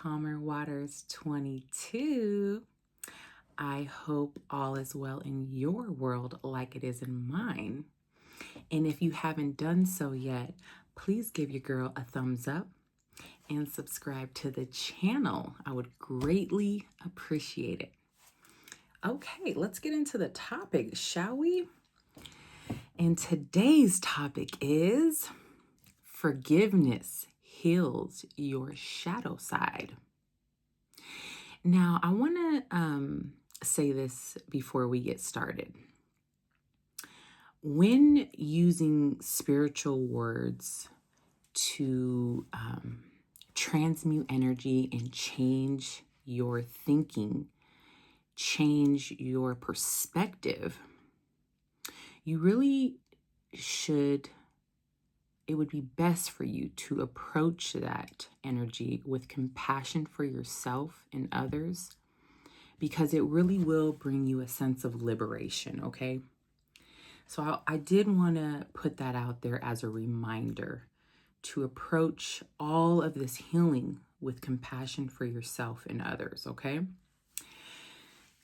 Calmer Waters 22. I hope all is well in your world like it is in mine. And if you haven't done so yet, please give your girl a thumbs up and subscribe to the channel. I would greatly appreciate it. Okay, let's get into the topic, shall we? And today's topic is forgiveness heals your shadow side. Now, I want to say this before we get started. When using spiritual words to transmute energy and change your thinking, change your perspective, you really should, it would be best for you to approach that energy with compassion for yourself and others, because it really will bring you a sense of liberation, okay? So I did want to put that out there as a reminder to approach all of this healing with compassion for yourself and others, okay?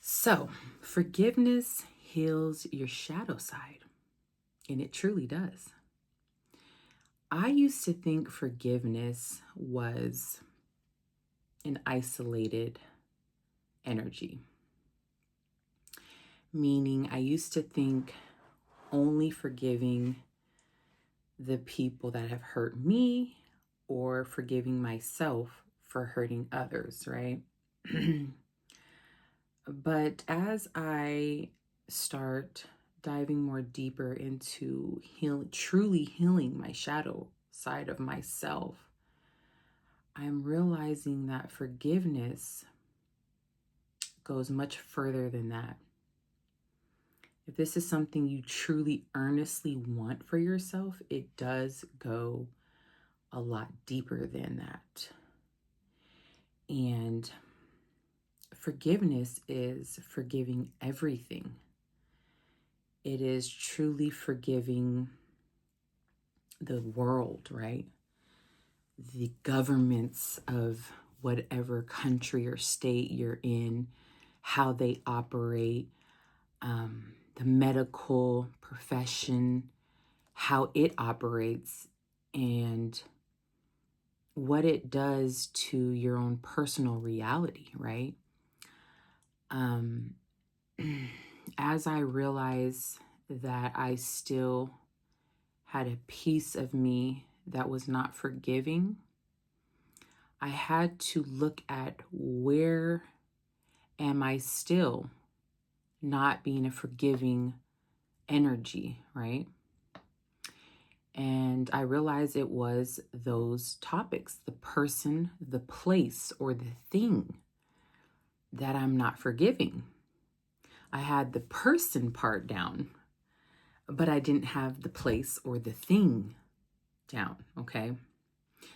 So, forgiveness heals your shadow side, and it truly does. I used to think forgiveness was an isolated energy, meaning I used to think only forgiving the people that have hurt me or forgiving myself for hurting others, right? But as I start diving more deeper into truly healing my shadow side of myself, I'm realizing that forgiveness goes much further than that. If this is something you truly earnestly want for yourself, it does go a lot deeper than that. And forgiveness is forgiving everything. It is truly forgiving the world, right? The governments of whatever country or state you're in, how they operate, the medical profession, how it operates, and what it does to your own personal reality, right? As I realized that I still had a piece of me that was not forgiving, I had to look at where am I still not being a forgiving energy, right? And I realized it was those topics, the person, the place, or the thing that I'm not forgiving. I had the person part down, but I didn't have the place or the thing down, okay?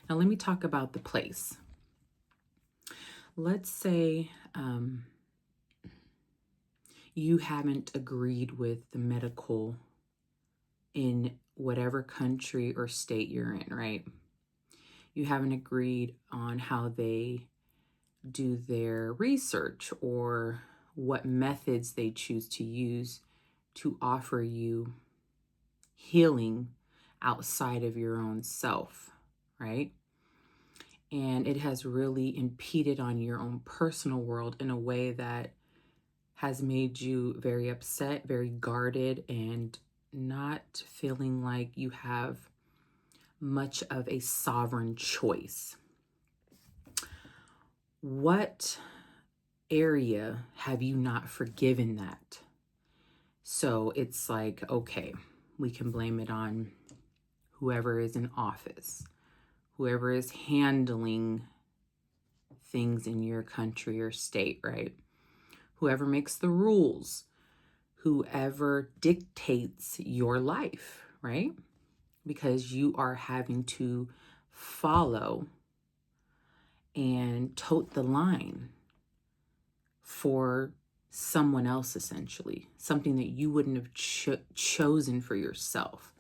Now let me talk about the place. Let's say you haven't agreed with the medical in whatever country or state you're in, right? You haven't agreed on how they do their research or what methods they choose to use to offer you healing outside of your own self, right? And it has really impeded on your own personal world in a way that has made you very upset, very guarded, and not feeling like you have much of a sovereign choice. What area have you not forgiven that? So it's like, okay, we can blame it on whoever is in office, whoever is handling things in your country or state, right? Whoever makes the rules, whoever dictates your life, right? Because you are having to follow and tote the line for someone else, essentially, something that you wouldn't have chosen for yourself.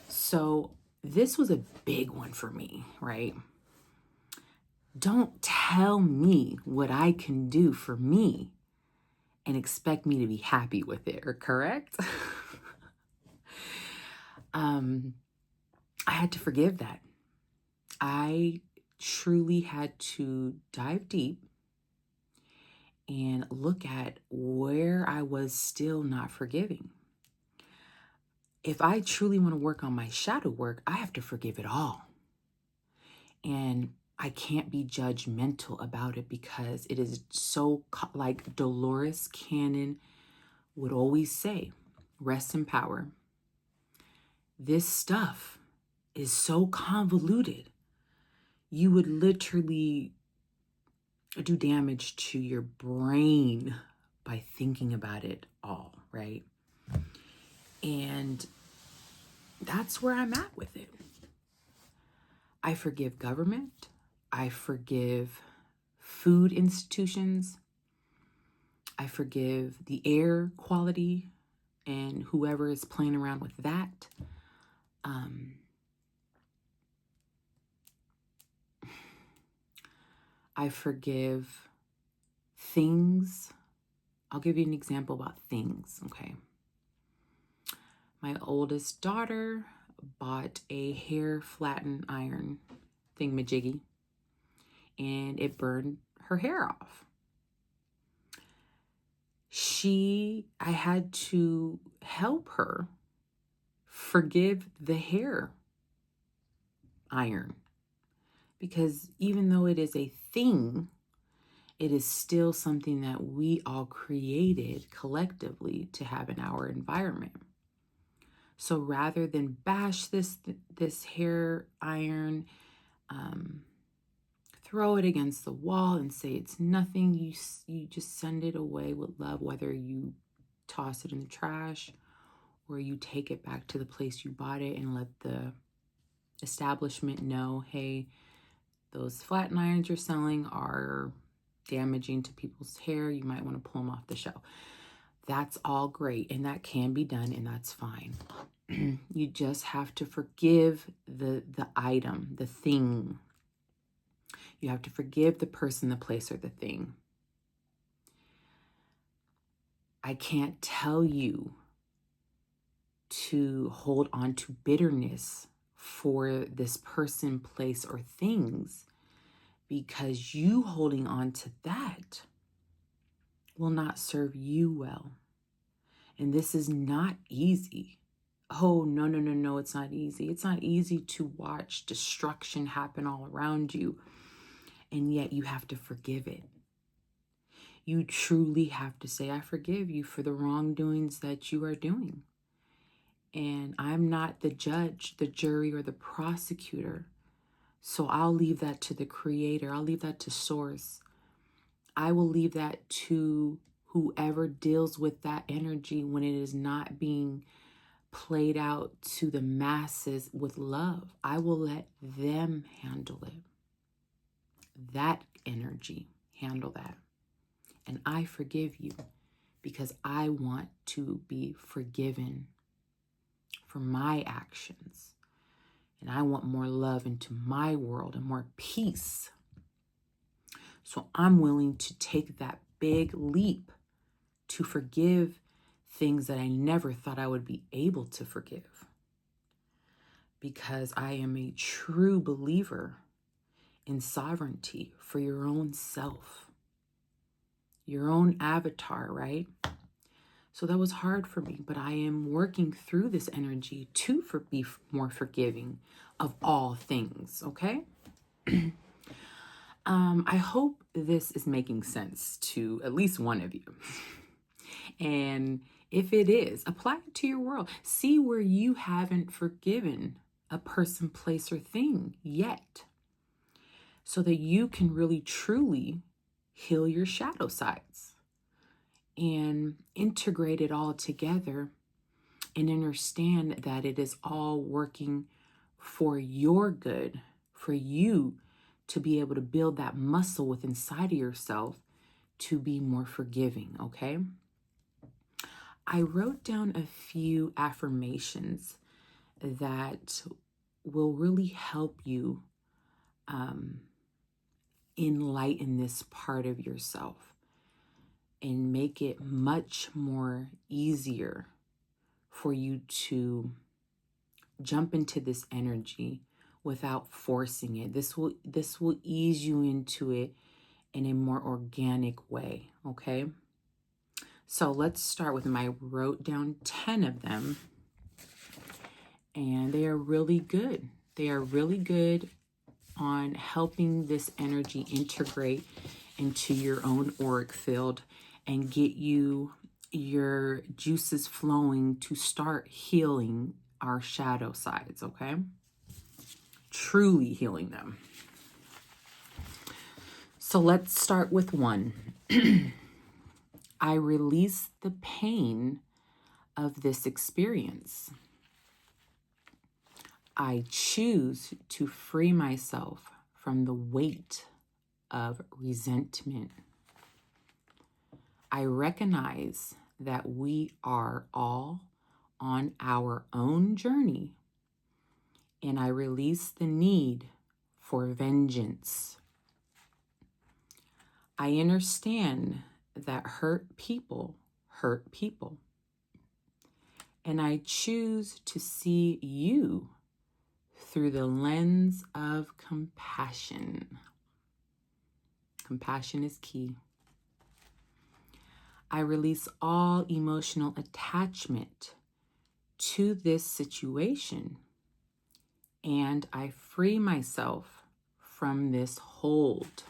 So this was a big one for me, right? Don't tell me what I can do for me and expect me to be happy with it, or correct? I had to forgive that. I truly had to dive deep and look at where I was still not forgiving. If I truly want to work on my shadow work, I have to forgive it all. And I can't be judgmental about it because it is so, like Dolores Cannon would always say, rest in power. This stuff is so convoluted. You would literally do damage to your brain by thinking about it all, right? And that's where I'm at with it. I forgive government. I forgive food institutions. I forgive the air quality and whoever is playing around with that. I forgive things. I'll give you an example about things, okay? My oldest daughter bought a hair flatten iron thingamajiggy, and it burned her hair off. I had to help her forgive the hair iron, because even though it is a thing, it is still something that we all created collectively to have in our environment. So rather than bash this hair iron, throw it against the wall and say it's nothing, you just send it away with love, whether you toss it in the trash or you take it back to the place you bought it and let the establishment know, hey, those flat irons you're selling are damaging to people's hair. You might want to pull them off the shelf. That's all great, and that can be done, and that's fine. You just have to forgive the item, the thing. You have to forgive the person, the place, or the thing. I can't tell you to hold on to bitterness for this person, place, or things, because you holding on to that will not serve you well. And this is not easy. Oh, no, it's not easy. It's not easy to watch destruction happen all around you, and yet you have to forgive it. You truly have to say, I forgive you for the wrongdoings that you are doing. And I'm not the judge, the jury, or the prosecutor. So I'll leave that to the Creator. I'll leave that to Source. I will leave that to whoever deals with that energy when it is not being played out to the masses with love. I will let them handle it. That energy, handle that. And I forgive you because I want to be forgiven for my actions. And I want more love into my world and more peace. So I'm willing to take that big leap to forgive things that I never thought I would be able to forgive. Because I am a true believer in sovereignty for your own self, your own avatar, right? So that was hard for me, but I am working through this energy to be more forgiving of all things, okay? I hope this is making sense to at least one of you. And if it is, apply it to your world. See where you haven't forgiven a person, place, or thing yet, so that you can really truly heal your shadow sides and integrate it all together and understand that it is all working for your good, for you to be able to build that muscle within inside of yourself to be more forgiving, okay? I wrote down a few affirmations that will really help you enlighten this part of yourself and make it much more easier for you to jump into this energy without forcing it. This will ease you into it in a more organic way, okay? So let's start with them. I wrote down 10 of them, and they are really good. They are really good on helping this energy integrate into your own auric field and get your juices flowing to start healing our shadow sides, okay? Truly healing them. So let's start with 1. I release the pain of this experience. I choose to free myself from the weight of resentment. I recognize that we are all on our own journey, and I release the need for vengeance. I understand that hurt people, and I choose to see you through the lens of compassion. Compassion is key. I release all emotional attachment to this situation, and I free myself from this hold.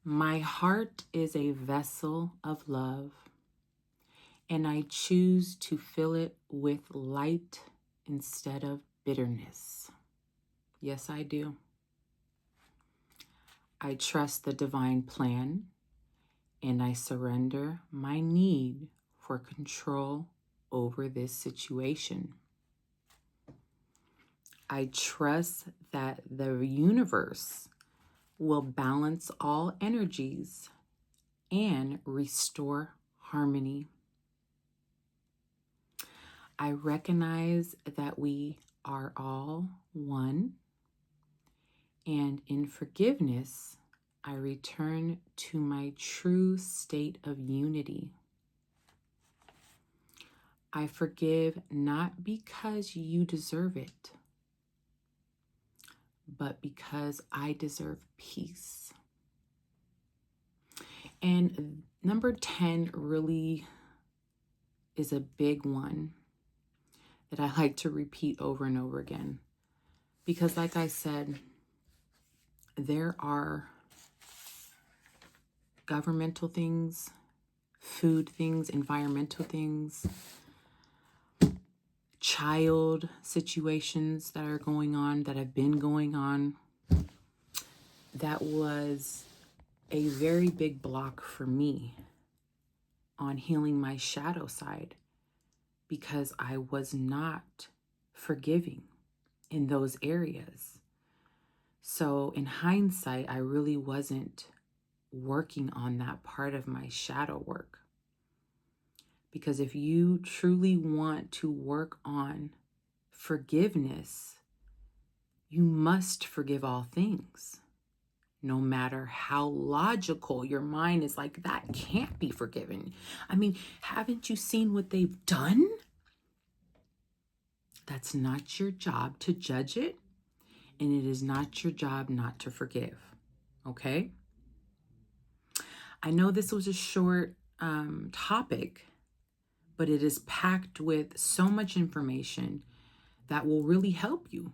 My heart is a vessel of love, and I choose to fill it with light instead of bitterness. Yes, I do. I trust the divine plan, and I surrender my need for control over this situation. I trust that the universe will balance all energies and restore harmony. I recognize that we are all one, and in forgiveness, I return to my true state of unity. I forgive not because you deserve it, but because I deserve peace. And number 10 really is a big one that I like to repeat over and over again. Because like I said, there are governmental things, food things, environmental things, child situations that are going on, that have been going on. That was a very big block for me on healing my shadow side, because I was not forgiving in those areas. So in hindsight, I really wasn't working on that part of my shadow work. Because if you truly want to work on forgiveness, you must forgive all things. No matter how logical your mind is like, that can't be forgiven. I mean, haven't you seen what they've done? That's not your job to judge it, and it is not your job not to forgive, okay? I know this was a short topic, but it is packed with so much information that will really help you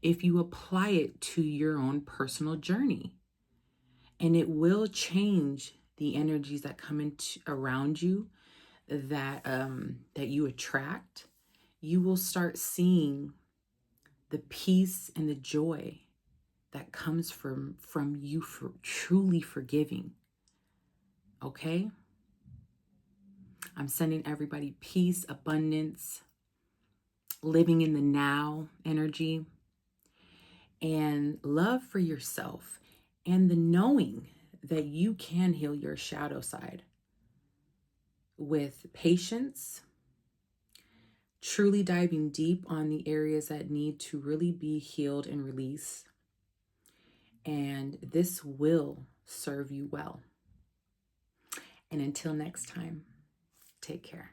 if you apply it to your own personal journey. And it will change the energies that come into around you, that you attract. You will start seeing the peace and the joy that comes from you for truly forgiving. Okay? I'm sending everybody peace, abundance, living in the now energy, and love for yourself, and the knowing that you can heal your shadow side with patience, truly diving deep on the areas that need to really be healed and released. And this will serve you well. And until next time, take care.